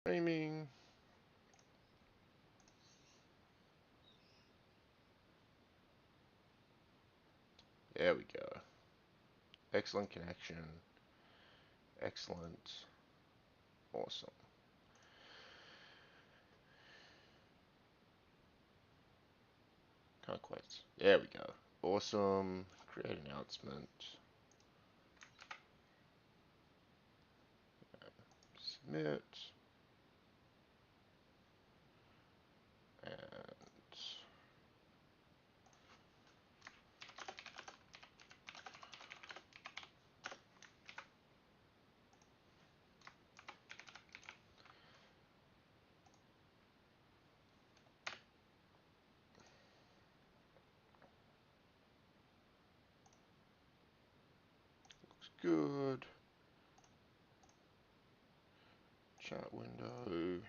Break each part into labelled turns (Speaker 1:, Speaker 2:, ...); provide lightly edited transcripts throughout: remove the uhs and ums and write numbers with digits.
Speaker 1: Streaming. There we go. Excellent connection. Excellent. Awesome. Can't quite. There we go. Awesome. Create announcement. Submit. And looks good. Chat window.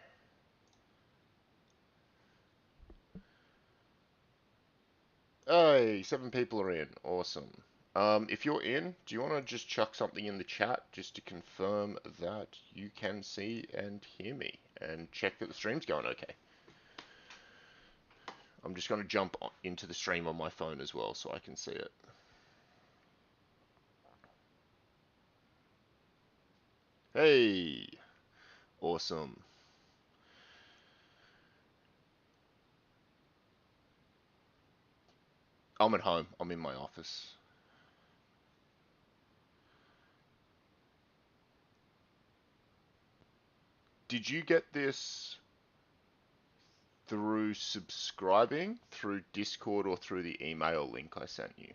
Speaker 1: Hey, 7 people are in. Awesome. If you're in, do you want to just chuck something in the chat just to confirm that you can see and hear me and check that the stream's going okay? I'm just going to jump into the stream on my phone as well so I can see it. Hey, awesome. I'm at home. I'm in my office. Did you get this through subscribing through Discord or through the email link I sent you?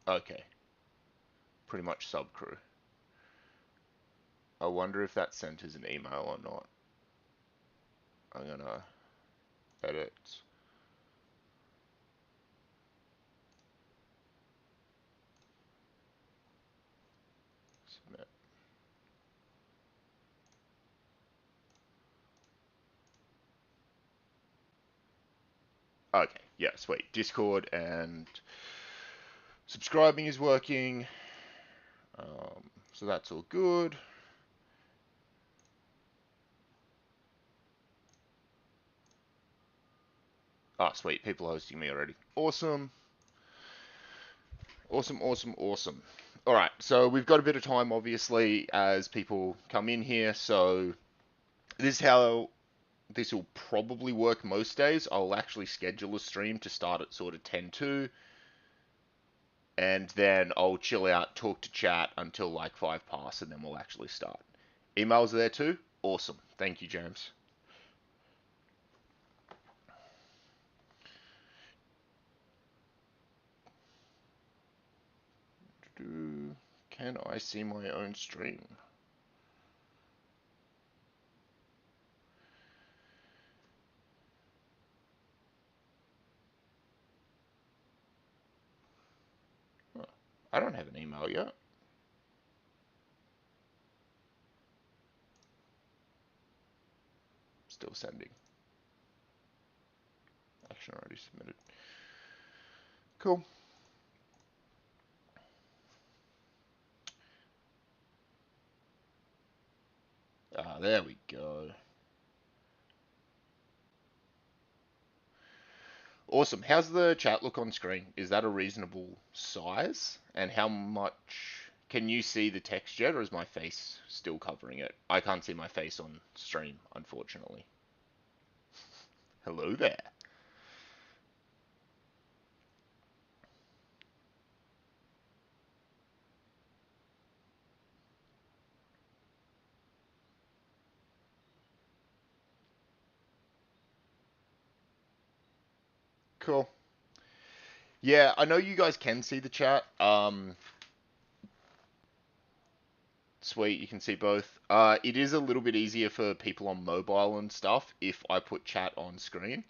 Speaker 1: Okay, pretty much subcrew. I wonder if that's sent as an email or not. I'm gonna edit. Submit. Okay, yeah, sweet. Discord and subscribing is working. So that's all good. Ah, sweet. People hosting me already. Awesome. Awesome, awesome, awesome. All right, so we've got a bit of time, obviously, as people come in here. So this is how this will probably work most days. I'll actually schedule a stream to start at sort of 10 to, and then I'll chill out, talk to chat until like 5 past, and then we'll actually start. Emails are there too? Awesome. Thank you, James. Can I see my own stream? Oh, I don't have an email yet. Still sending. Action already submitted. Cool. Ah, there we go. Awesome. How's the chat look on screen? Is that a reasonable size? And how much can you see the text yet, or is my face still covering it? I can't see my face on stream, unfortunately. Hello there. Cool. Yeah, I know you guys can see the chat. Sweet, you can see both. It is a little bit easier for people on mobile and stuff if I put chat on screen.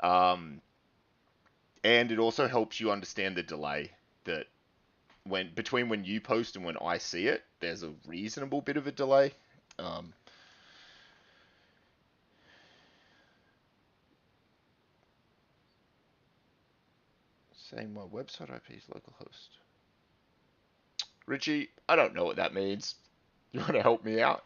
Speaker 1: Um, and it also helps you understand the delay that when between when you post and when I see it, there's a reasonable bit of a delay. Um, Saying my website IP is localhost. Richie, I don't know what that means. You want to help me out?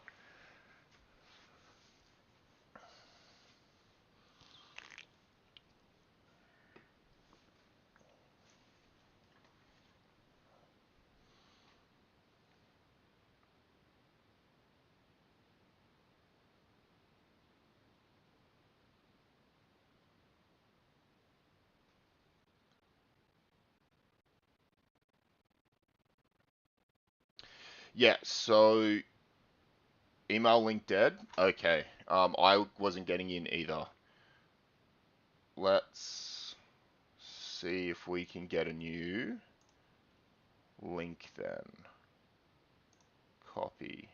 Speaker 1: Yeah, so email link dead. Okay. I wasn't getting in either. Let's see if we can get a new link then. Copy.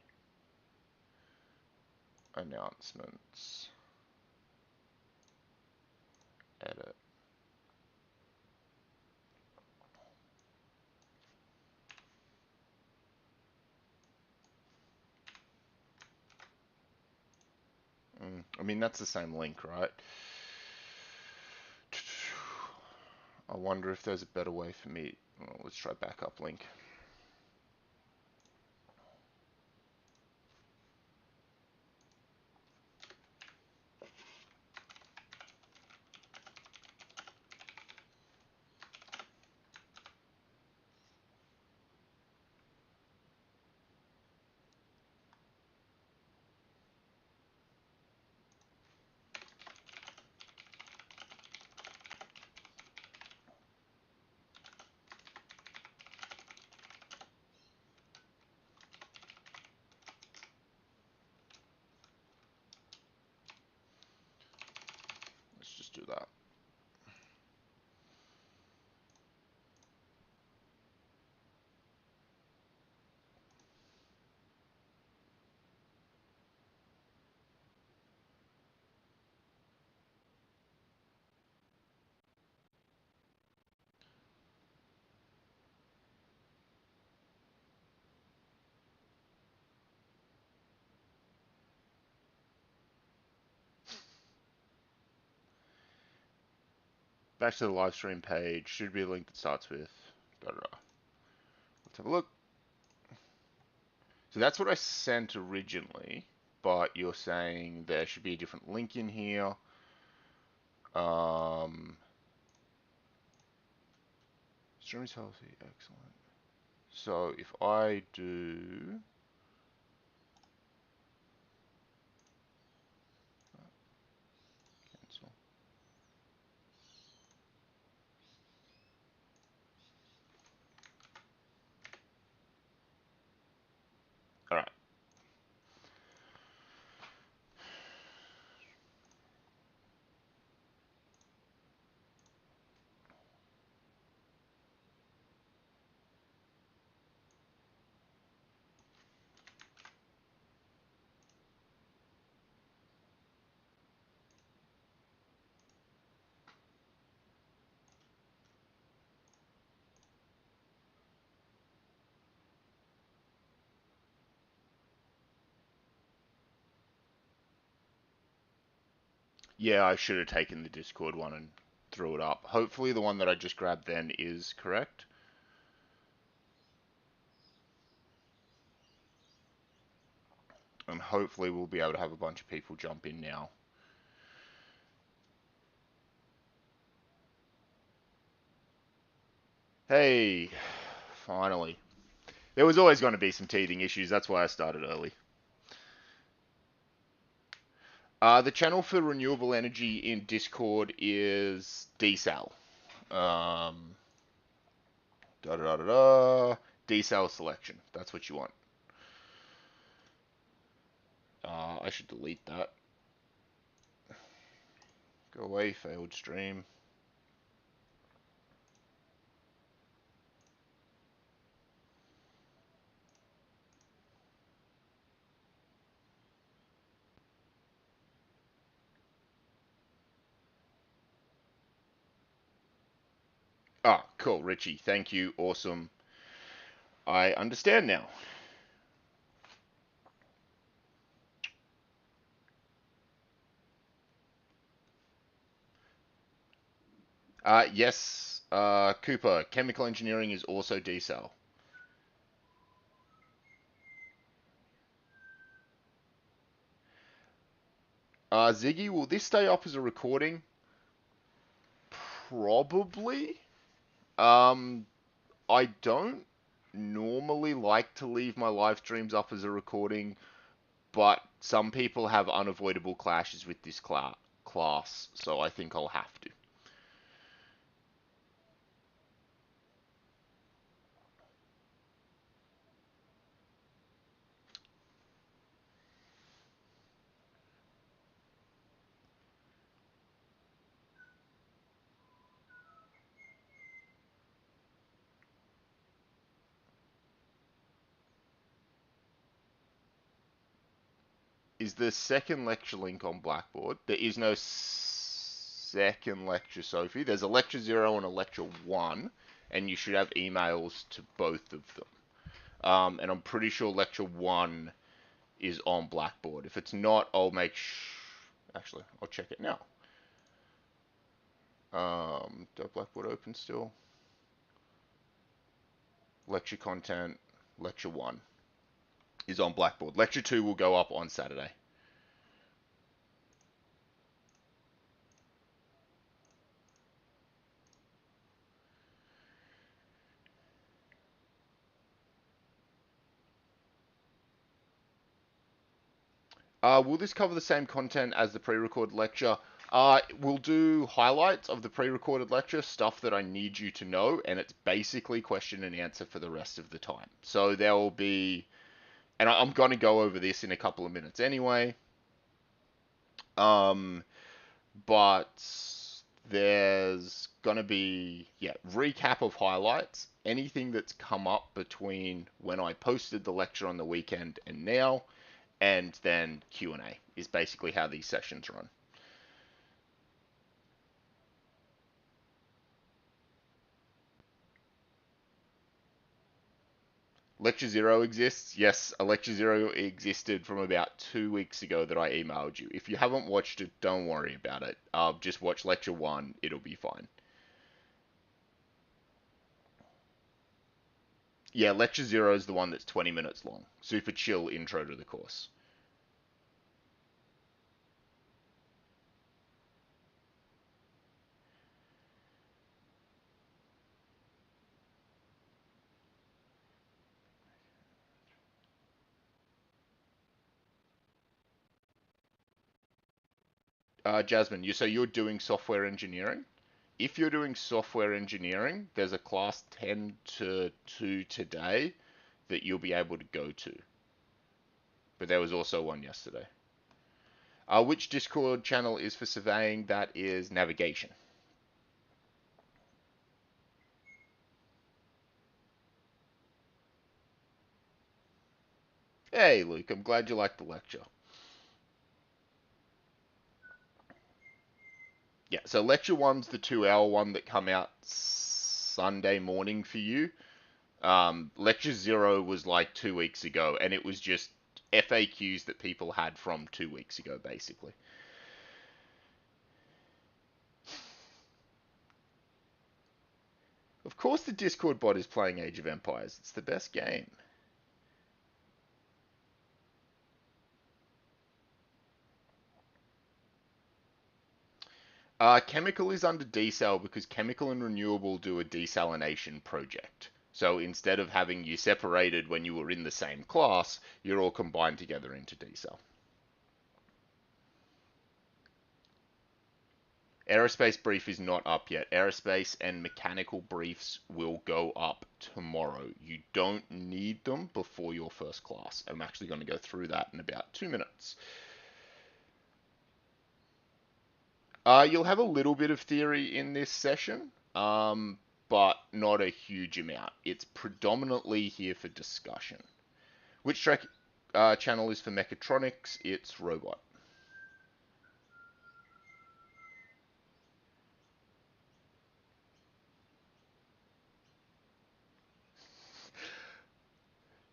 Speaker 1: Announcements. Edit. I mean, that's the same link, right? I wonder if there's a better way for me. Well, let's try backup link. Let's just do that. Back to the live stream page. Should be a link that starts with. Da, da, da. Let's have a look. So that's what I sent originally, but you're saying there should be a different link in here. Stream is healthy, excellent. So if I do cancel. All right. Yeah, I should have taken the Discord one and threw it up. Hopefully the one that I just grabbed then is correct. And hopefully we'll be able to have a bunch of people jump in now. Hey, finally. There was always going to be some teething issues. That's why I started early. The channel for renewable energy in Discord is desal. Da da da da da. Desal selection. That's what you want. I should delete that. Go away, failed stream. Ah, cool, Richie. Thank you. Awesome. I understand now. Yes, Cooper. Chemical engineering is also decel. Ziggy, will this stay up as a recording? Probably. Um, I don't normally like to leave my live streams up as a recording, but some people have unavoidable clashes with this class, so I think I'll have to. Is the second lecture link on Blackboard? There is no second lecture, Sophie. There's a lecture 0 and a lecture 1, and you should have emails to both of them. And I'm pretty sure lecture 1 is on Blackboard. If it's not, I'll make actually, I'll check it now. Does Blackboard open still? Lecture content, lecture 1 is on Blackboard. Lecture 2 will go up on Saturday. Will this cover the same content as the pre-recorded lecture? We'll do highlights of the pre-recorded lecture, stuff that I need you to know, and it's basically question and answer for the rest of the time. So there will be, and I'm going to go over this in a couple of minutes anyway, but there's going to be, recap of highlights, anything that's come up between when I posted the lecture on the weekend and now, and then Q&A is basically how these sessions run. Lecture Zero exists. Yes, a Lecture Zero existed from about 2 weeks ago that I emailed you. If you haven't watched it, don't worry about it. Just watch Lecture 1. It'll be fine. Yeah, Lecture Zero is the one that's 20 minutes long. Super chill intro to the course. Jasmine, so you're doing software engineering? If you're doing software engineering, there's a class 10 to 2 today that you'll be able to go to. But there was also one yesterday. Which Discord channel is for surveying? That is navigation. Hey, Luke, I'm glad you liked the lecture. Yeah, so lecture 1's the 2-hour one that come out Sunday morning for you. Lecture 0 was like 2 weeks ago, and it was just FAQs that people had from 2 weeks ago, basically. Of course the Discord bot is playing Age of Empires. It's the best game. Chemical is under desal because chemical and renewable do a desalination project. So instead of having you separated when you were in the same class, you're all combined together into desal. Aerospace brief is not up yet. Aerospace and mechanical briefs will go up tomorrow. You don't need them before your first class. I'm actually going to go through that in about 2 minutes. You'll have a little bit of theory in this session, but not a huge amount. It's predominantly here for discussion. Which track channel is for mechatronics? It's robot.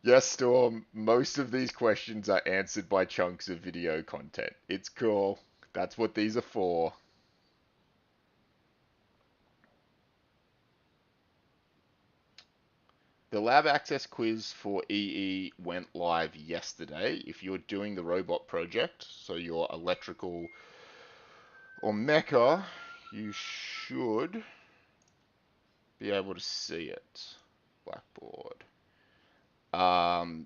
Speaker 1: Yes, Storm, most of these questions are answered by chunks of video content. It's cool. That's what these are for. The lab access quiz for EE went live yesterday. If you're doing the robot project, so your electrical or mecha, you should be able to see it. Blackboard.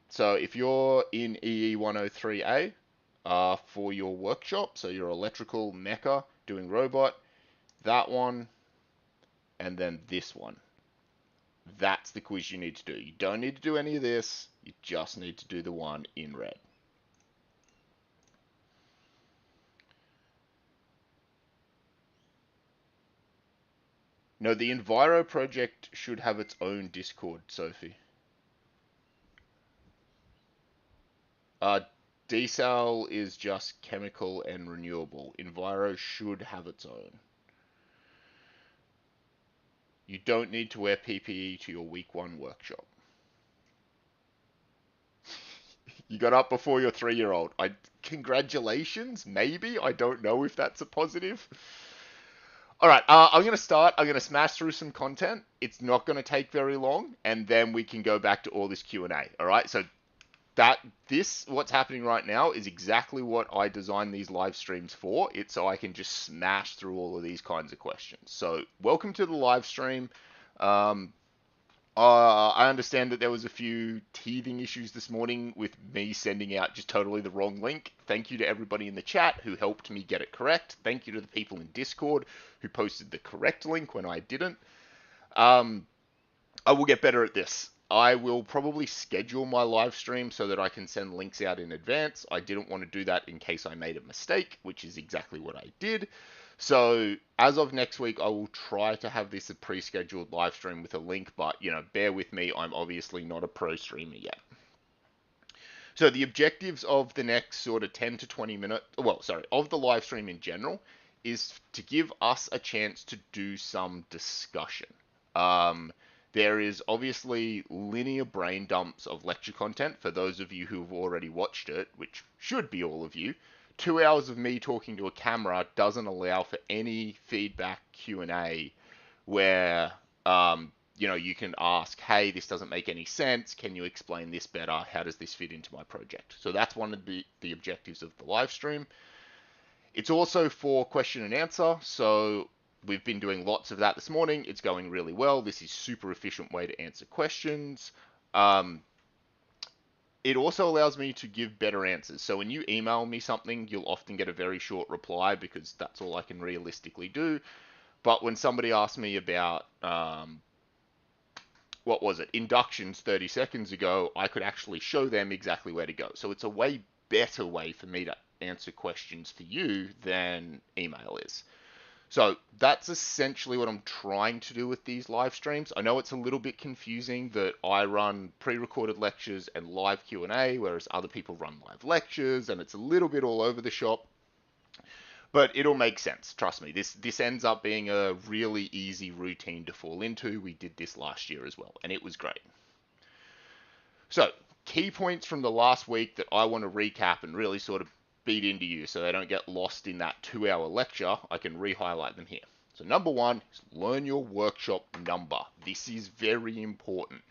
Speaker 1: So if you're in EE103A for your workshop, so your electrical mecha doing robot, that one, and then this one. That's the quiz you need to do. You don't need to do any of this. You just need to do the one in red. No, the Enviro project should have its own Discord, Sophie. Desal is just chemical and renewable. Enviro should have its own. You don't need to wear PPE to your week 1 workshop. You got up before your 3-year-old. Congratulations, maybe. I don't know if that's a positive. All right, I'm going to start. I'm going to smash through some content. It's not going to take very long, and then we can go back to all this Q&A. All right, so what's happening right now is exactly what I designed these live streams for. It's so I can just smash through all of these kinds of questions. So welcome to the live stream. I understand that there was a few teething issues this morning with me sending out just totally the wrong link. Thank you to everybody in the chat who helped me get it correct. Thank you to the people in Discord who posted the correct link when I didn't. I will get better at this. I will probably schedule my live stream so that I can send links out in advance. I didn't want to do that in case I made a mistake, which is exactly what I did. So as of next week, I will try to have this a pre-scheduled live stream with a link, but bear with me. I'm obviously not a pro streamer yet. So the objectives of the next sort of 10 to 20 minutes, of the live stream in general, is to give us a chance to do some discussion. There is obviously linear brain dumps of lecture content for those of you who have already watched it, which should be all of you. 2 hours of me talking to a camera doesn't allow for any feedback Q&A where you can ask, hey, this doesn't make any sense. Can you explain this better? How does this fit into my project? So that's one of the objectives of the live stream. It's also for question and answer. So we've been doing lots of that this morning. It's going really well. This is super efficient way to answer questions. It also allows me to give better answers. So when you email me something, you'll often get a very short reply because that's all I can realistically do. But when somebody asks me about, inductions 30 seconds ago, I could actually show them exactly where to go. So it's a way better way for me to answer questions for you than email is. So that's essentially what I'm trying to do with these live streams. I know it's a little bit confusing that I run pre-recorded lectures and live Q&A, whereas other people run live lectures, and it's a little bit all over the shop. But it'll make sense, trust me. This ends up being a really easy routine to fall into. We did this last year as well, and it was great. So, key points from the last week that I want to recap and really sort of beat into you so they don't get lost in that 2-hour lecture. I can re-highlight them here. So number 1 is learn your workshop number. This is very important.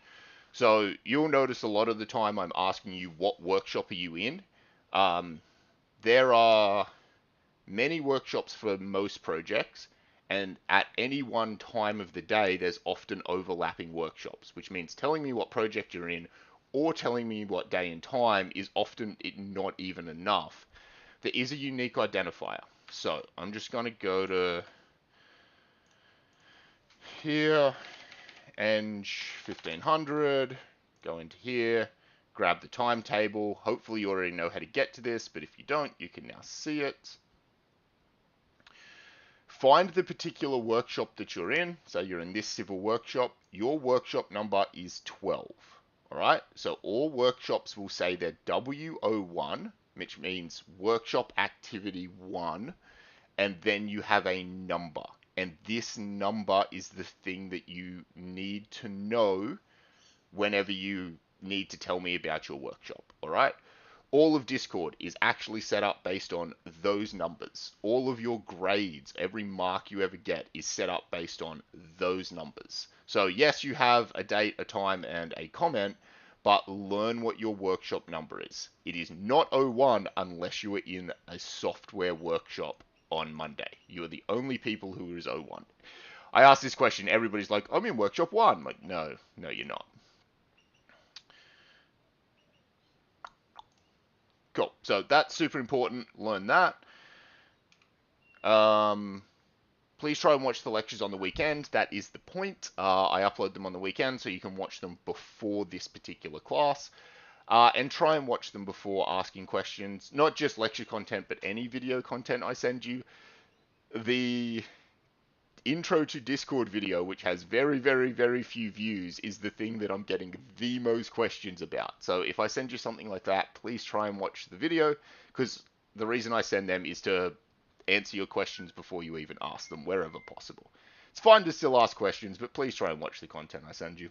Speaker 1: So you'll notice a lot of the time I'm asking you, what workshop are you in? There are many workshops for most projects, and at any one time of the day, there's often overlapping workshops, which means telling me what project you're in or telling me what day and time is often not even enough. There is a unique identifier. So I'm just going to go to here, ENGG1500, go into here, grab the timetable. Hopefully you already know how to get to this, but if you don't, you can now see it. Find the particular workshop that you're in. So you're in this civil workshop. Your workshop number is 12. All right. So all workshops will say they're W01, which means workshop activity 1. And then you have a number. And this number is the thing that you need to know whenever you need to tell me about your workshop, all right? All of Discord is actually set up based on those numbers. All of your grades, every mark you ever get is set up based on those numbers. So yes, you have a date, a time, and a comment, but learn what your workshop number is. It is not 01 unless you are in a software workshop on Monday. You are the only people who is 01. I asked this question, everybody's like, I'm in workshop 1. I'm like, no, you're not. Cool. So that's super important. Learn that. Please try and watch the lectures on the weekend. That is the point. I upload them on the weekend so you can watch them before this particular class. And try and watch them before asking questions. Not just lecture content, but any video content I send you. The intro to Discord video, which has very, very, very few views, is the thing that I'm getting the most questions about. So if I send you something like that, please try and watch the video, because the reason I send them is to answer your questions before you even ask them, wherever possible. It's fine to still ask questions, but please try and watch the content I send you.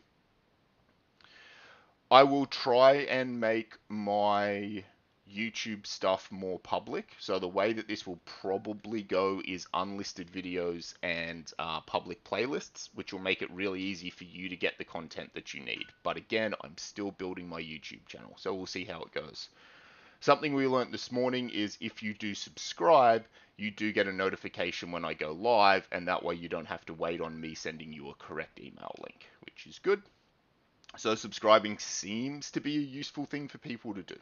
Speaker 1: I will try and make my YouTube stuff more public. So the way that this will probably go is unlisted videos and public playlists, which will make it really easy for you to get the content that you need. But again, I'm still building my YouTube channel, so we'll see how it goes. Something we learned this morning is if you do subscribe, you do get a notification when I go live, and that way you don't have to wait on me sending you a correct email link, which is good. So subscribing seems to be a useful thing for people to do.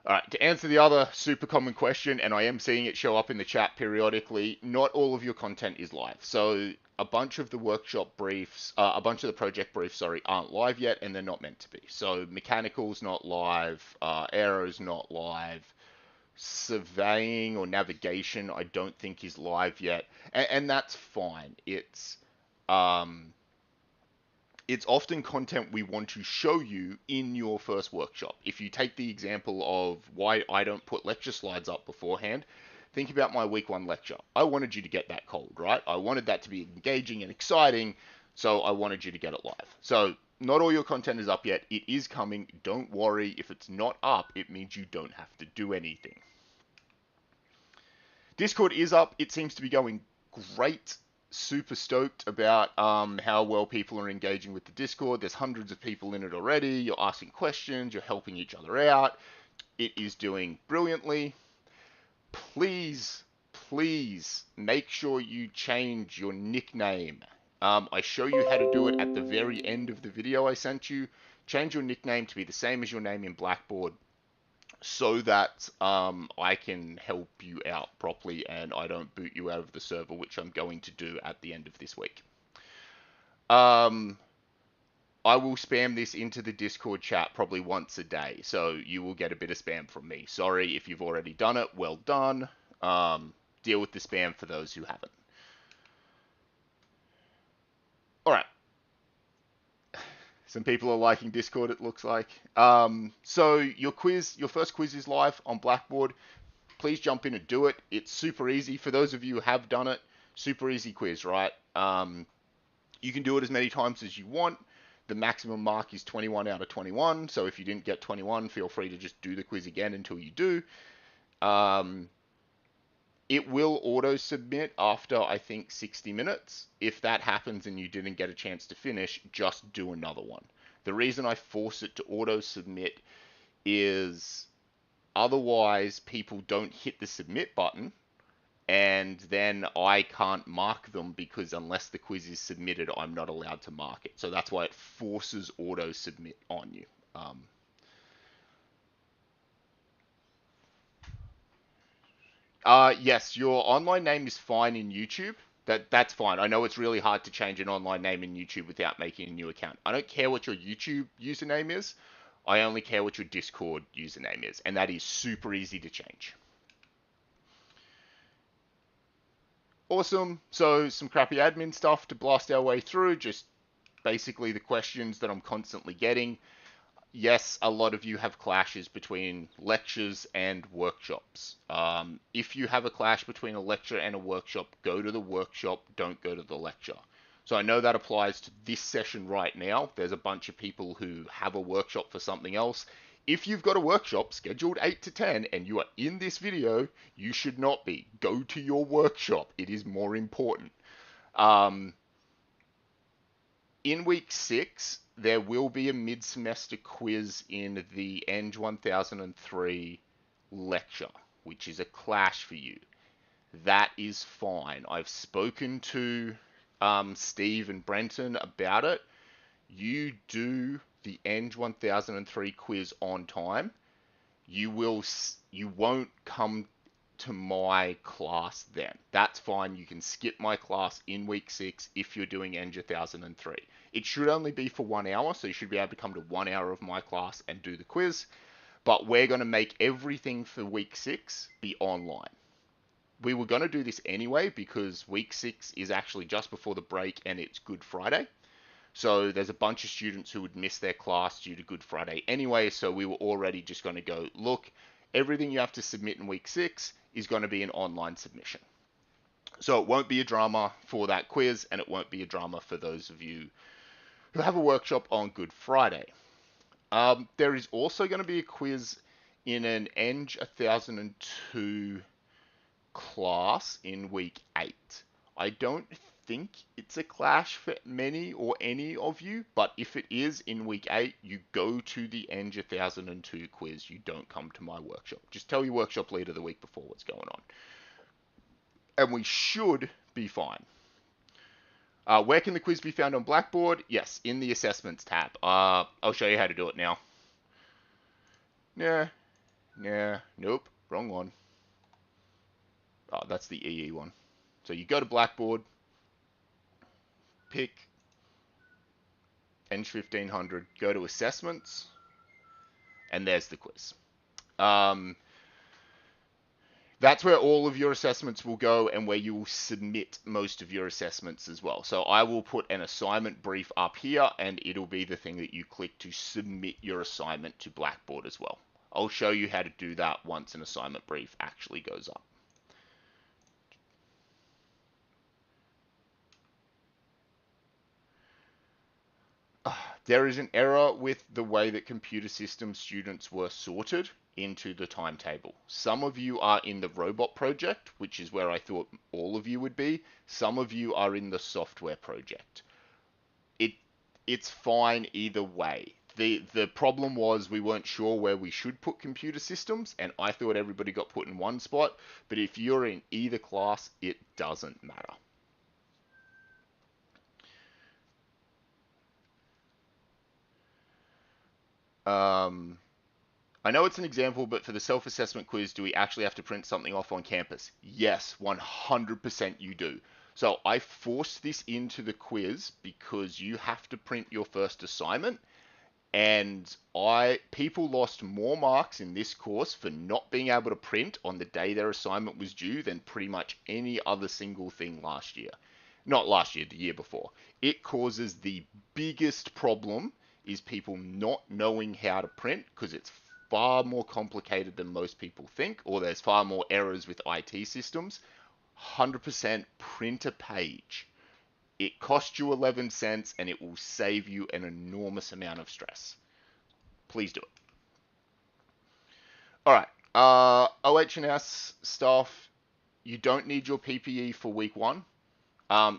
Speaker 1: All right, to answer the other super common question, and I am seeing it show up in the chat periodically, not all of your content is live. So a bunch of the workshop briefs, a bunch of the project briefs, aren't live yet, and they're not meant to be. So mechanical's not live, aero's not live, surveying or navigation I don't think is live yet, and that's fine. It's often content we want to show you in your first workshop. If you take the example of why I don't put lecture slides up beforehand, think about my week 1 lecture. I wanted you to get that cold, right? I wanted that to be engaging and exciting, so I wanted you to get it live. So not all your content is up yet. It is coming. Don't worry. If it's not up, it means you don't have to do anything. Discord is up. It seems to be going great. Super stoked about how well people are engaging with the Discord. There's hundreds of people in it already. You're asking questions. You're helping each other out. It is doing brilliantly. Please make sure you change your nickname. I show you how to do it at the very end of the video I sent you. Change your nickname to be the same as your name in Blackboard, so that I can help you out properly and I don't boot you out of the server, which I'm going to do at the end of this week. I will spam this into the Discord chat probably once a day, so you will get a bit of spam from me. Sorry if you've already done it, well done. Deal with the spam for those who haven't. All right. Some people are liking Discord, it looks like. So your first quiz is live on Blackboard. Please jump in and do it. It's super easy. For those of you who have done it, super easy quiz, right? You can do it as many times as you want. The maximum mark is 21 out of 21. So if you didn't get 21, feel free to just do the quiz again until you do. It will auto-submit after, I think, 60 minutes. If that happens and you didn't get a chance to finish, just do another one. The reason I force it to auto-submit is otherwise people don't hit the submit button, and then I can't mark them because unless the quiz is submitted, I'm not allowed to mark it. So that's why it forces auto-submit on you. Yes, your online name is fine in YouTube. That's fine. I know it's really hard to change an online name in YouTube without making a new account. I don't care what your YouTube username is. I only care what your Discord username is, and that is super easy to change. Awesome. So some crappy admin stuff to blast our way through. Just basically the questions that I'm constantly getting. Yes, a lot of you have clashes between lectures and workshops. If you have a clash between a lecture and a workshop, go to the workshop, don't go to the lecture. So I know that applies to this session right now. There's a bunch of people who have a workshop for something else. If you've got a workshop scheduled 8 to 10 and you are in this video, you should not be. Go to your workshop. It is more important. In week 6, there will be a mid-semester quiz in the ENGG1500 lecture, which is a clash for you. That is fine. I've spoken to Steve and Brenton about it. You do the ENGG1003 quiz on time. You won't come to my class then. That's fine. You can skip my class in week 6 if you're doing ENGG1003. It should only be for 1 hour, so you should be able to come to 1 hour of my class and do the quiz. But we're going to make everything for week 6 be online. We were going to do this anyway because week 6 is actually just before the break and it's Good Friday. So there's a bunch of students who would miss their class due to Good Friday anyway. So we were already just going to go, look, everything you have to submit in week 6 is going to be an online submission. So it won't be a drama for that quiz, and it won't be a drama for those of you who have a workshop on Good Friday. There is also going to be a quiz in an ENGG1002 class in week 8. I don't think it's a clash for many or any of you, but if it is in week 8, you go to the ENGG1002 quiz. You don't come to my workshop. Just tell your workshop leader the week before what's going on. And we should be fine. Where can the quiz be found on Blackboard? Yes, in the Assessments tab. I'll show you how to do it now. Nope, wrong one. Oh, that's the EE one. So you go to Blackboard, pick ENGG1500, go to Assessments, and there's the quiz. That's where all of your assessments will go and where you will submit most of your assessments as well. So I will put an assignment brief up here, and it'll be the thing that you click to submit your assignment to Blackboard as well. I'll show you how to do that once an assignment brief actually goes up. There is an error with the way that computer systems students were sorted into the timetable. Some of you are in the robot project, which is where I thought all of you would be. Some of you are in the software project. It's fine either way. The problem was we weren't sure where we should put computer systems, and I thought everybody got put in one spot, but if you're in either class, it doesn't matter. I know it's an example, but for the self-assessment quiz, do we actually have to print something off on campus? Yes, 100% you do. So I forced this into the quiz because you have to print your first assignment, and people lost more marks in this course for not being able to print on the day their assignment was due than pretty much any other single thing last year. Not last year, the year before. It causes the biggest problem is people not knowing how to print because it's far more complicated than most people think, or there's far more errors with IT systems. 100% print a page. It costs you 11 cents and it will save you an enormous amount of stress. Please do it. All right. OH&S stuff, you don't need your PPE for week 1.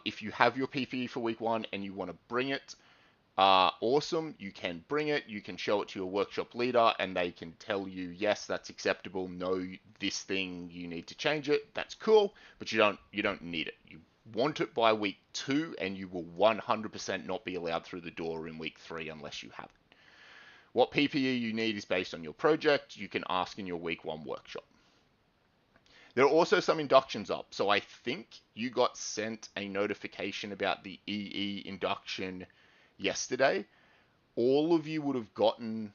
Speaker 1: If you have your PPE for week 1 and you want to bring it, awesome, you can bring it, you can show it to your workshop leader and they can tell you, yes, that's acceptable, no, this thing, you need to change it, that's cool, but you don't need it. You want it by week 2 and you will 100% not be allowed through the door in week 3 unless you have it. What PPE you need is based on your project, you can ask in your week 1 workshop. There are also some inductions up, so I think you got sent a notification about the EE induction yesterday. All of you would have gotten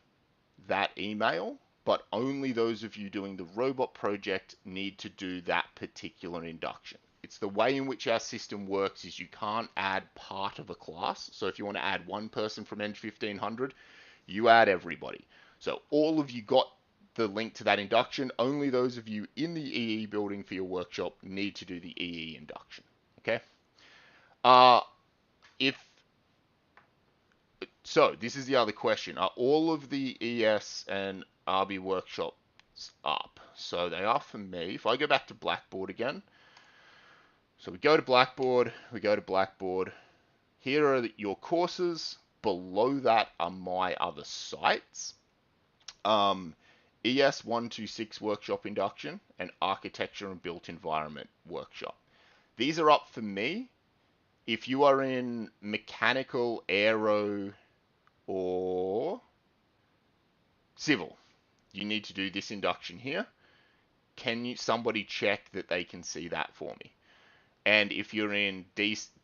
Speaker 1: that email, but only those of you doing the robot project need to do that particular induction. It's the way in which our system works is you can't add part of a class. So if you want to add one person from ENGG1500, you add everybody. So all of you got the link to that induction. Only those of you in the EE building for your workshop need to do the EE induction. Okay? if so, this is the other question. Are all of the ES and RB workshops up? So they are for me. If I go back to Blackboard again, so we go to Blackboard, we go to Blackboard. Here are your courses. Below that are my other sites. ES126 Workshop Induction and Architecture and Built Environment Workshop. These are up for me. If you are in mechanical, aero, or civil, you need to do this induction here. Can somebody check that they can see that for me? And if you're in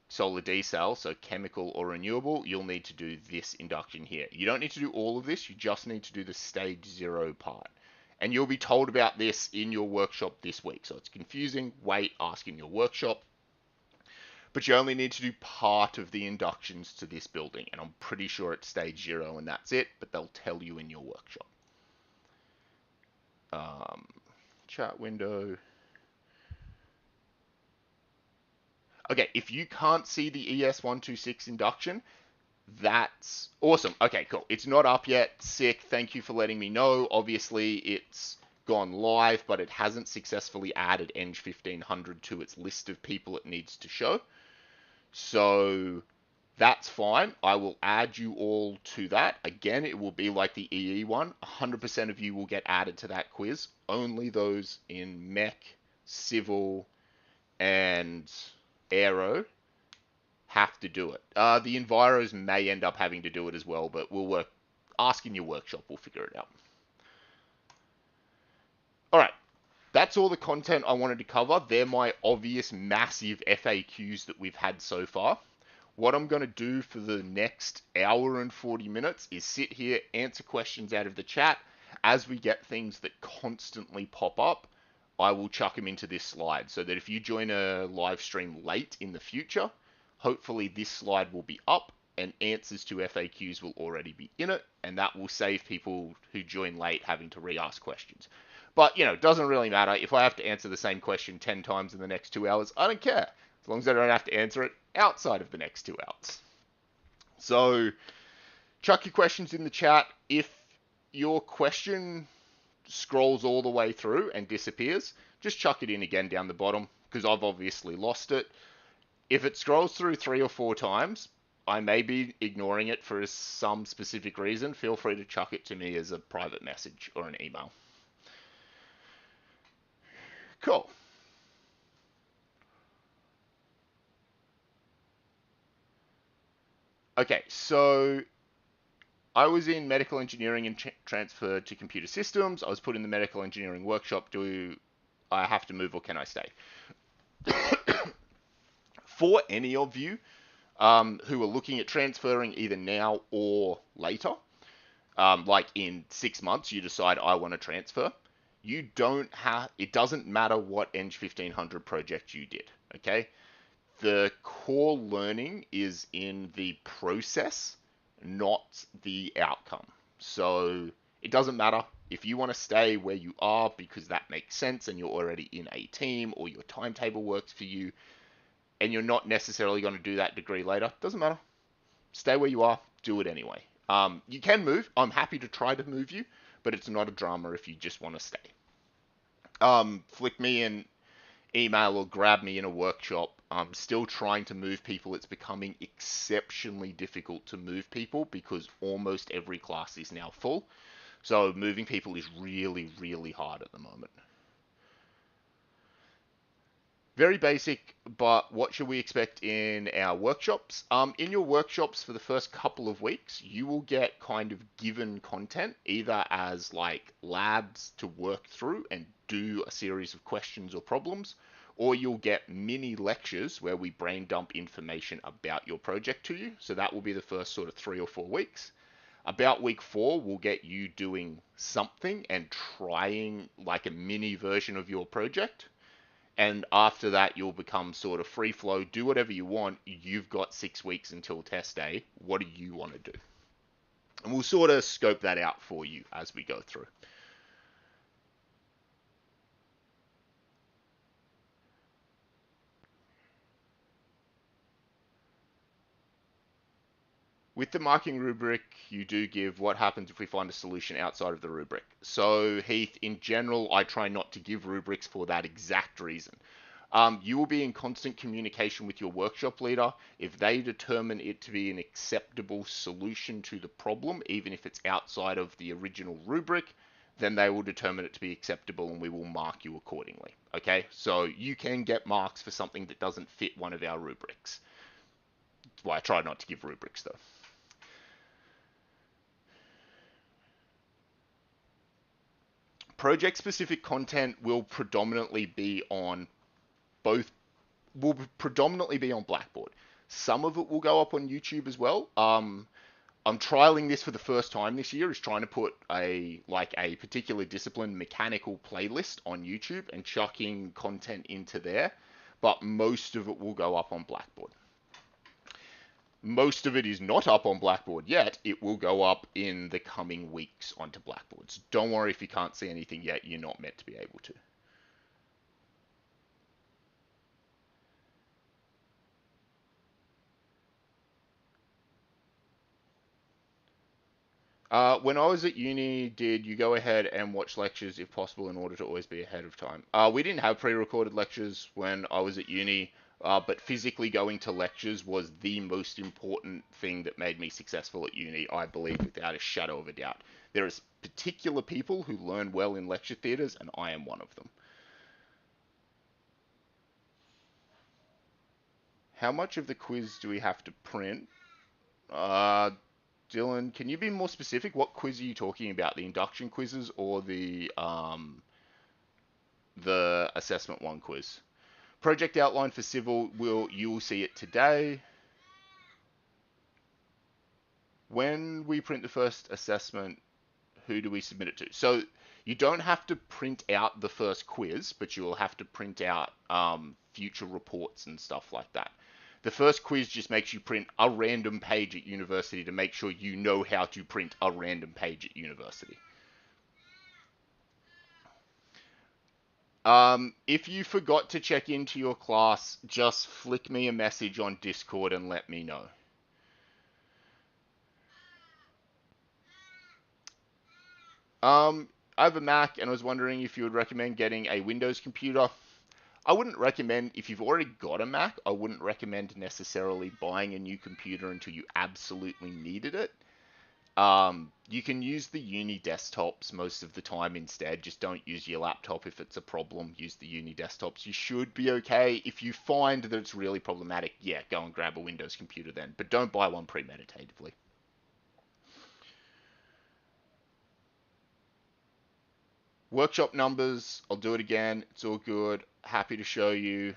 Speaker 1: solar decel, so chemical or renewable, you'll need to do this induction here. You don't need to do all of this, you just need to do the stage 0 part. And you'll be told about this in your workshop this week. So it's confusing, wait, ask in your workshop. But you only need to do part of the inductions to this building. And I'm pretty sure it's stage 0 and that's it, but they'll tell you in your workshop. Chat window. Okay, if you can't see the ES126 induction, that's awesome. Okay, cool. It's not up yet. Sick. Thank you for letting me know. Obviously, it's gone live, but it hasn't successfully added ENGG1500 to its list of people it needs to show. So that's fine. I will add you all to that. Again, it will be like the EE one. 100% of you will get added to that quiz. Only those in mech, civil, and aero have to do it. The enviros may end up having to do it as well, but we'll work. Ask in your workshop. We'll figure it out. All right. That's all the content I wanted to cover. They're my obvious massive FAQs that we've had so far. What I'm going to do for the next hour and 40 minutes is sit here, answer questions out of the chat. As we get things that constantly pop up, I will chuck them into this slide so that if you join a live stream late in the future, hopefully this slide will be up and answers to FAQs will already be in it, and that will save people who join late having to re-ask questions. But, you know, it doesn't really matter. If I have to answer the same question 10 times in the next 2 hours, I don't care. As long as I don't have to answer it outside of the next 2 hours. So, chuck your questions in the chat. If your question scrolls all the way through and disappears, just chuck it in again down the bottom, because I've obviously lost it. If it scrolls through 3 or 4 times, I may be ignoring it for some specific reason. Feel free to chuck it to me as a private message or an email. Cool. Okay, so I was in medical engineering and transferred to computer systems. I was put in the medical engineering workshop. Do I have to move or can I stay? For any of you who are looking at transferring either now or later, like in 6 months, you decide I want to transfer. You don't have. It doesn't matter what ENGG1500 project you did. Okay, the core learning is in the process, not the outcome. So it doesn't matter if you want to stay where you are because that makes sense and you're already in a team or your timetable works for you and you're not necessarily going to do that degree later. Doesn't matter. Stay where you are. Do it anyway. You can move. I'm happy to try to move you, but it's not a drama if you just want to stay. Flick me an email or grab me in a workshop. I'm still trying to move people. It's becoming exceptionally difficult to move people because almost every class is now full. So moving people is really, really hard at the moment. Very basic, but what should we expect in our workshops? In your workshops for the first couple of weeks, you will get kind of given content, either as like labs to work through and do a series of questions or problems, or you'll get mini lectures where we brain dump information about your project to you. So that will be the first sort of 3 or 4 weeks. About week 4, we'll get you doing something and trying like a mini version of your project. And after that, you'll become sort of free flow, do whatever you want. You've got 6 weeks until test day. What do you want to do? And we'll sort of scope that out for you as we go through. With the marking rubric, you do give what happens if we find a solution outside of the rubric. So, Heath, in general, I try not to give rubrics for that exact reason. You will be in constant communication with your workshop leader. If they determine it to be an acceptable solution to the problem, even if it's outside of the original rubric, then they will determine it to be acceptable and we will mark you accordingly. Okay, so you can get marks for something that doesn't fit one of our rubrics. That's why I try not to give rubrics though. Project specific content will predominantly be on both, will predominantly be on Blackboard. Some of it will go up on YouTube as well. I'm trialing this for the first time this year, is trying to put a particular discipline mechanical playlist on YouTube and chucking content into there, but most of it will go up on Blackboard. Most of it is not up on Blackboard yet. It will go up in the coming weeks onto Blackboard. So don't worry if you can't see anything yet. You're not meant to be able to. When I was at uni, did you go ahead and watch lectures if possible in order to always be ahead of time? We didn't have pre-recorded lectures when I was at uni, but physically going to lectures was the most important thing that made me successful at uni, I believe, without a shadow of a doubt. There is particular people who learn well in lecture theatres, and I am one of them. How much of the quiz do we have to print? Dylan, can you be more specific? What quiz are you talking about? The induction quizzes or the assessment one quiz? Project outline for civil, you will see it today. When we print the first assessment, who do we submit it to? So you don't have to print out the first quiz, but you will have to print out future reports and stuff like that. The first quiz just makes you print a random page at university to make sure you know how to print a random page at university. If you forgot to check into your class, just flick me a message on Discord and let me know. I have a Mac and I was wondering if you would recommend getting a Windows computer. I wouldn't recommend, if you've already got a Mac, I wouldn't recommend necessarily buying a new computer until you absolutely needed it. You can use the uni desktops most of the time instead. Just don't use your laptop if it's a problem. Use the uni desktops. You should be okay. If you find that it's really problematic, yeah, go and grab a Windows computer then. But don't buy one premeditatively. Workshop numbers, I'll do it again. It's all good. Happy to show you.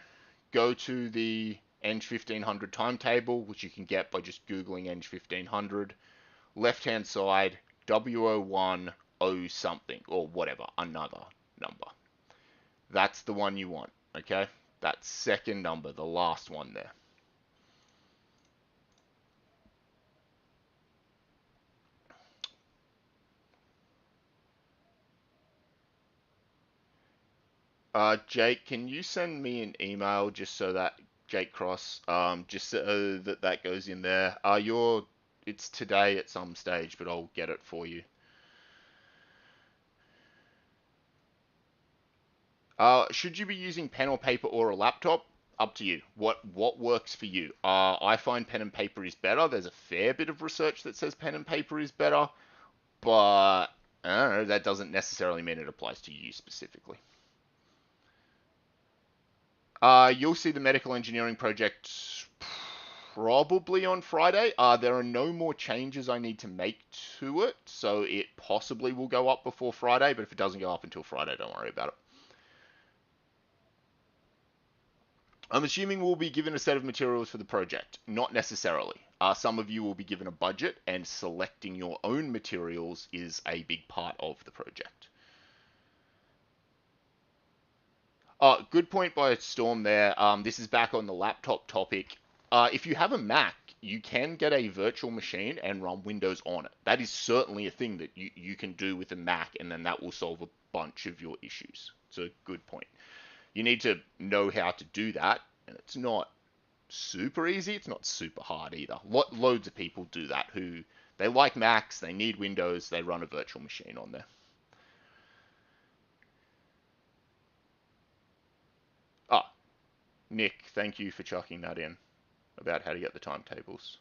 Speaker 1: Go to the ENGG1500 timetable, which you can get by just Googling ENGG1500. Left-hand side, W01O something, or whatever, another number. That's the one you want, okay? That second number, the last one there. Jake, can you send me an email just so that Jake Cross, just so that that goes in there? It's today at some stage, but I'll get it for you. Should you be using pen or paper or a laptop? Up to you. What works for you? I find pen and paper is better. There's a fair bit of research that says pen and paper is better, but I don't know, that doesn't necessarily mean it applies to you specifically. You'll see the medical engineering project probably on Friday. There are no more changes I need to make to it, so it possibly will go up before Friday, but if it doesn't go up until Friday, don't worry about it. I'm assuming we'll be given a set of materials for the project. Not necessarily. Some of you will be given a budget, and selecting your own materials is a big part of the project. Good point by Storm there. This is back on the laptop topic. If you have a Mac, you can get a virtual machine and run Windows on it. That is certainly a thing that you can do with a Mac, and then that will solve a bunch of your issues. It's a good point. You need to know how to do that, and it's not super easy. It's not super hard either. Loads of people do that who they like Macs, they need Windows, they run a virtual machine on there. Ah, Nick, thank you for chucking that in about how to get the timetables.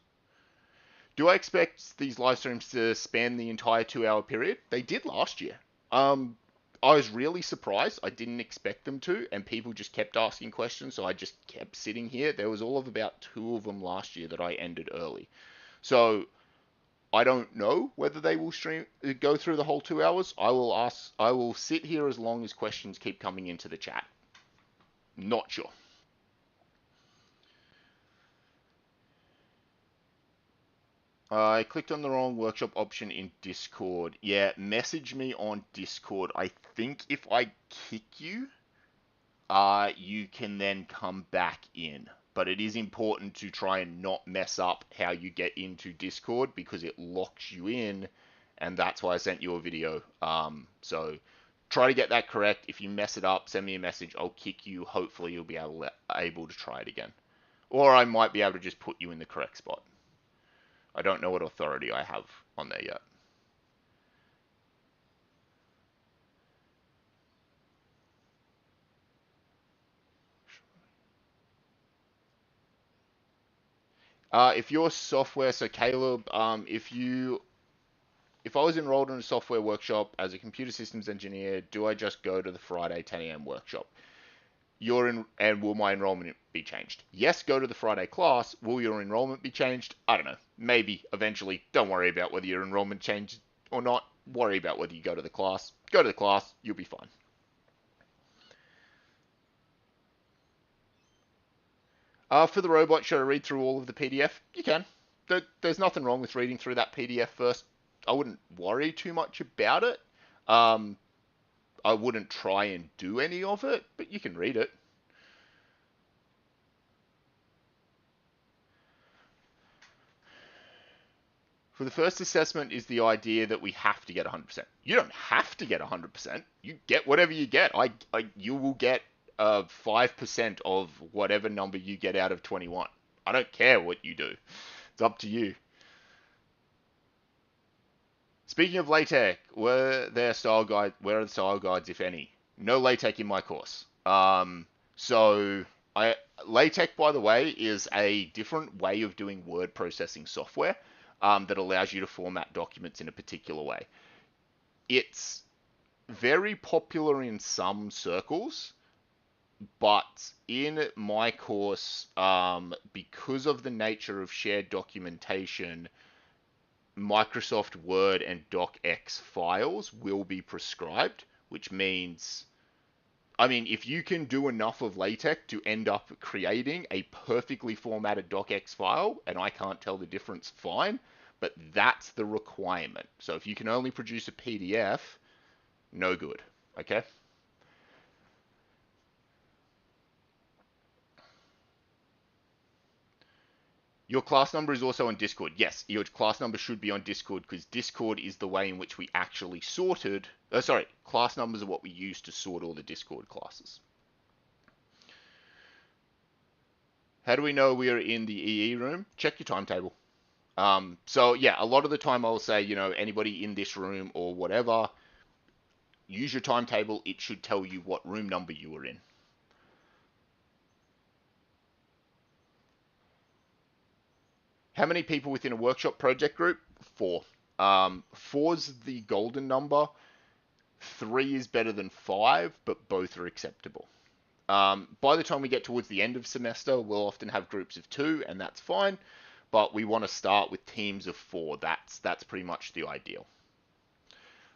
Speaker 1: Do I expect these live streams to span the entire 2 hour period? They did last year. Um, I was really surprised. I didn't expect them to, and people just kept asking questions, so I just kept sitting here. There was all of about two of them last year that I ended early. So I don't know whether they will go through the whole 2 hours. I will sit here as long as questions keep coming into the chat. Not sure. I clicked on the wrong workshop option in Discord. Yeah, message me on Discord. I think if I kick you, you can then come back in. But it is important to try and not mess up how you get into Discord because it locks you in, and that's why I sent you a video. So try to get that correct. If you mess it up, send me a message. I'll kick you. Hopefully you'll be able to try it again. Or I might be able to just put you in the correct spot. I don't know what authority I have on there yet. If your software, so Caleb, if I was enrolled in a software workshop as a computer systems engineer, do I just go to the Friday 10 a.m. workshop? And will my enrollment be changed? Yes, go to the Friday class. Will your enrollment be changed? I don't know. Maybe eventually. Don't worry about whether your enrollment changed or not. Worry about whether you go to the class. Go to the class. You'll be fine. For the robot, should I read through all of the PDF? You can. There's nothing wrong with reading through that PDF first. I wouldn't worry too much about it. Um, I wouldn't try and do any of it, but you can read it. For the first assessment is the idea that we have to get 100%. You don't have to get 100%. You get whatever you get. You will get 5% of whatever number you get out of 21. I don't care what you do. It's up to you. Speaking of LaTeX, where are the style guides, if any? No LaTeX in my course. So LaTeX, by the way, is a different way of doing word processing software that allows you to format documents in a particular way. It's very popular in some circles, but in my course, because of the nature of shared documentation, Microsoft Word and DocX files will be prescribed, which means, I mean, if you can do enough of LaTeX to end up creating a perfectly formatted DocX file, and I can't tell the difference, fine, but that's the requirement. So if you can only produce a PDF, no good, okay? Your class number is also on Discord. Yes, your class number should be on Discord because Discord is the way in which we actually sorted. Class numbers are what we use to sort all the Discord classes. How do we know we are in the EE room? Check your timetable. So yeah, a lot of the time I'll say, anybody in this room or whatever, use your timetable. It should tell you what room number you are in. How many people within a workshop project group? 4. 4's the golden number. 3 is better than 5, but both are acceptable. By the time we get towards the end of semester, we'll often have groups of 2, and that's fine. But we want to start with teams of 4. That's pretty much the ideal.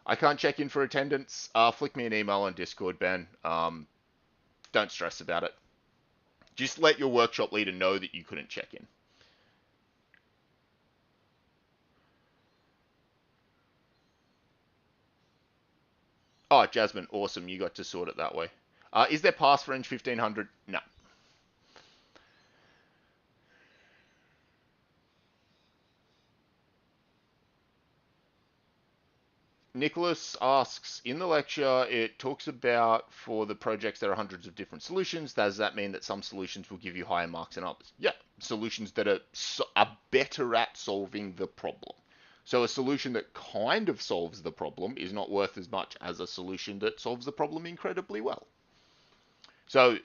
Speaker 1: I can't check in for attendance. Flick me an email on Discord, Ben. Don't stress about it. Just let your workshop leader know that you couldn't check in. Oh, Jasmine, awesome. You got to sort it that way. Is there pass for ENGG1500? No. Nicholas asks, in the lecture, it talks about for the projects there are hundreds of different solutions. Does that mean that some solutions will give you higher marks than others? Yeah, solutions that are better at solving the problem. So a solution that kind of solves the problem is not worth as much as a solution that solves the problem incredibly well. So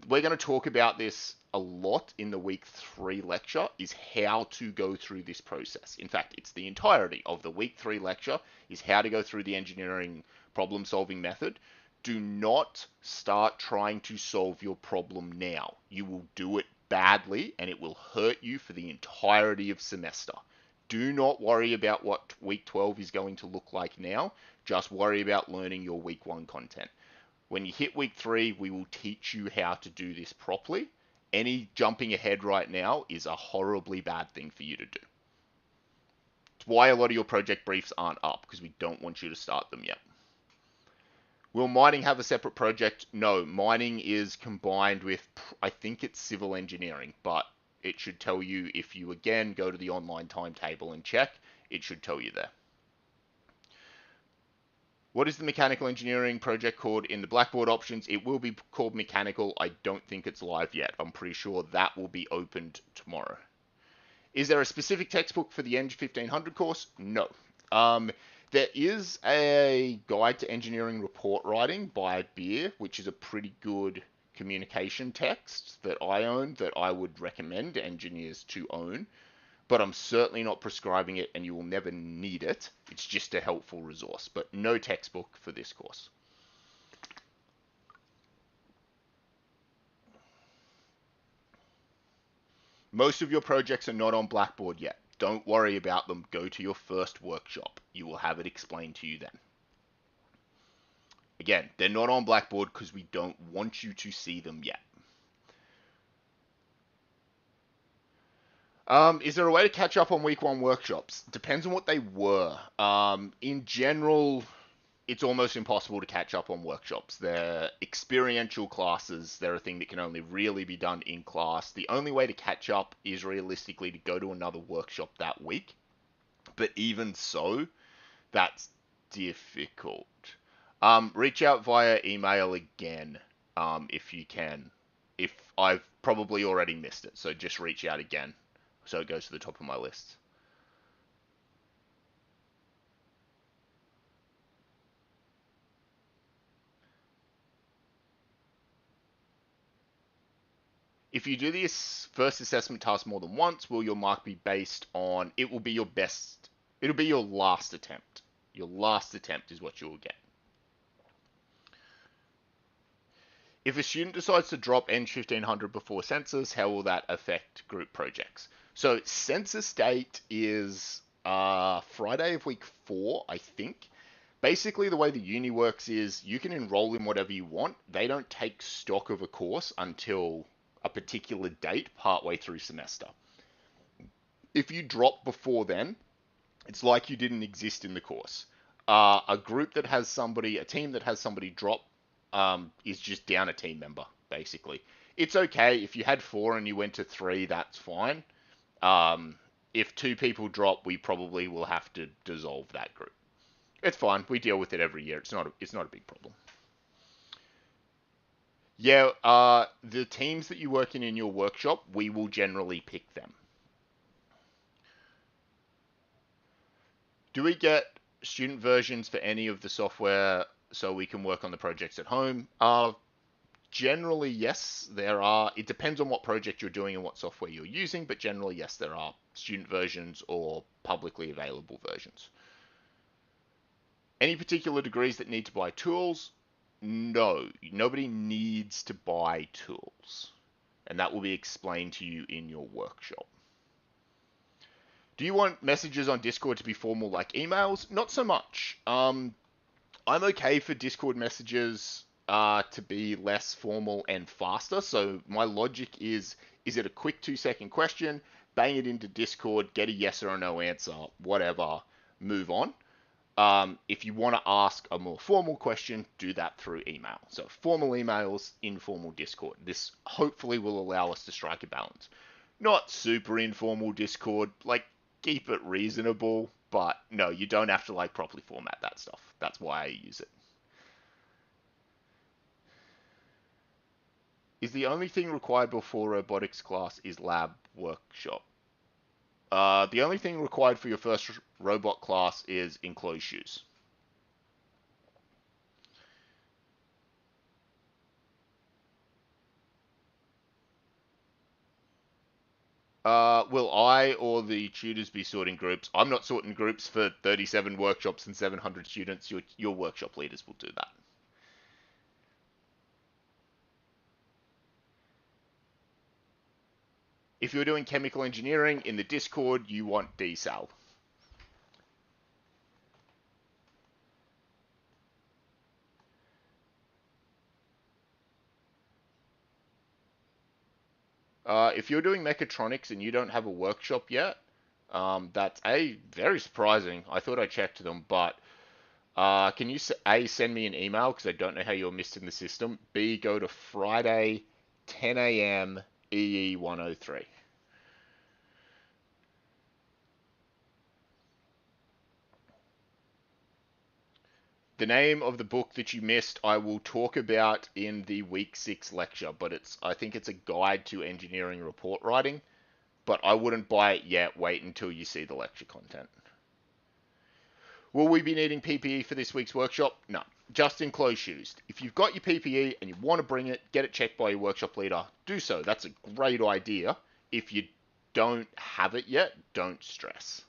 Speaker 1: we're going to talk about this a lot in the week 3 lecture, is how to go through this process. In fact, it's the entirety of the week 3 lecture is how to go through the engineering problem solving method. Do not start trying to solve your problem now. You will do it badly and it will hurt you for the entirety of semester. Do not worry about what week 12 is going to look like now. Just worry about learning your week 1 content. When you hit week 3, we will teach you how to do this properly. Any jumping ahead right now is a horribly bad thing for you to do. It's why a lot of your project briefs aren't up, because we don't want you to start them yet. Will mining have a separate project? No, mining is combined with, I think it's civil engineering, but it should tell you if you again go to the online timetable and check, it should tell you there. What is the mechanical engineering project called in the Blackboard options? It will be called mechanical. I don't think it's live yet. I'm pretty sure that will be opened tomorrow. Is there a specific textbook for the ENGG1500 course? No. There is a guide to engineering report writing by Beer, which is a pretty good communication text that I own, that I would recommend engineers to own. But I'm certainly not prescribing it, and you will never need it. It's just a helpful resource, but no textbook for this course. Most of your projects are not on Blackboard yet. Don't worry about them. Go to your first workshop. You will have it explained to you then. Again, they're not on Blackboard because we don't want you to see them yet. Is there a way to catch up on week 1 workshops? Depends on what they were. In general, it's almost impossible to catch up on workshops. They're experiential classes. They're a thing that can only really be done in class. The only way to catch up is realistically to go to another workshop that week. But even so, that's difficult. Reach out via email again if you can. If I've probably already missed it, so just reach out again so it goes to the top of my list. If you do this first assessment task more than once, will your mark be based on, it will be your best, it'll be your last attempt. Your last attempt is what you will get. If a student decides to drop ENGG1500 before census, how will that affect group projects? So census date is Friday of week 4, I think. Basically, the way the uni works is you can enroll in whatever you want. They don't take stock of a course until a particular date partway through semester. If you drop before then, it's like you didn't exist in the course. A group that has somebody, a team that has somebody drop, is just down a team member, basically. It's okay. If you had 4 and you went to 3, that's fine. If 2 people drop, we probably will have to dissolve that group. It's fine. We deal with it every year. It's not a big problem. Yeah, the teams that you work in your workshop, we will generally pick them. Do we get student versions for any of the software so we can work on the projects at home? Generally, yes, there are. It depends on what project you're doing and what software you're using, but generally, yes, there are student versions or publicly available versions. Any particular degrees that need to buy tools? No, nobody needs to buy tools. And that will be explained to you in your workshop. Do you want messages on Discord to be formal like emails? Not so much. I'm okay for Discord messages to be less formal and faster. So my logic is it a quick 2-second question? Bang it into Discord, get a yes or a no answer, whatever, move on. If you want to ask a more formal question, do that through email. So formal emails, informal Discord. This hopefully will allow us to strike a balance. Not super informal Discord, like keep it reasonable, but no, you don't have to like properly format that stuff. That's why I use it. Is the only thing required before robotics class is lab workshop? The only thing required for your first robot class is enclosed shoes. Will I or the tutors be sorting groups? I'm not sorting groups for 37 workshops and 700 students. Your workshop leaders will do that. If you're doing chemical engineering in the Discord, you want desal. If you're doing mechatronics and you don't have a workshop yet, that's very surprising. I thought I checked them, but can you A, send me an email because I don't know how you're missed in the system. B, go to Friday, 10 a.m. EE 103. The name of the book that you missed, I will talk about in the week 6 lecture, but I think it's a guide to engineering report writing, but I wouldn't buy it yet. Wait until you see the lecture content. Will we be needing PPE for this week's workshop? No, just enclosed shoes. If you've got your PPE and you want to bring it, get it checked by your workshop leader, do so. That's a great idea. If you don't have it yet, don't stress.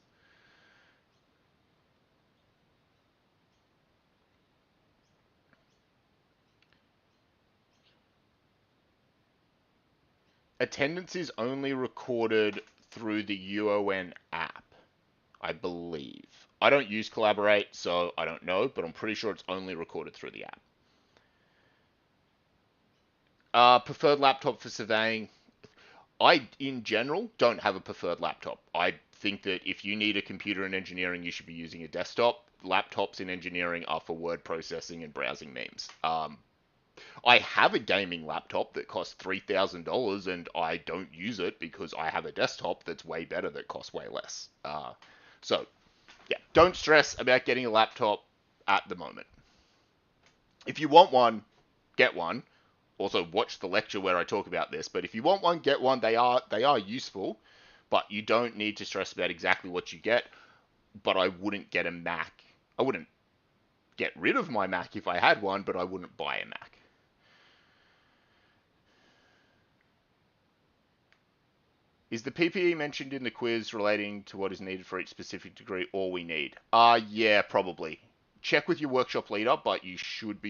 Speaker 1: Attendance is only recorded through the UON app, I believe. I don't use Collaborate, so I don't know, but I'm pretty sure it's only recorded through the app. Preferred laptop for surveying. I, in general, don't have a preferred laptop. I think that if you need a computer in engineering, you should be using a desktop. Laptops in engineering are for word processing and browsing memes. I have a gaming laptop that costs $3,000 and I don't use it because I have a desktop that's way better that costs way less. So, yeah, don't stress about getting a laptop at the moment. If you want one, get one. Also, watch the lecture where I talk about this. But if you want one, get one. They are useful, but you don't need to stress about exactly what you get. But I wouldn't get a Mac. I wouldn't get rid of my Mac if I had one, but I wouldn't buy a Mac. Is the PPE mentioned in the quiz relating to what is needed for each specific degree all we need? Yeah, probably. Check with your workshop leader, but you should be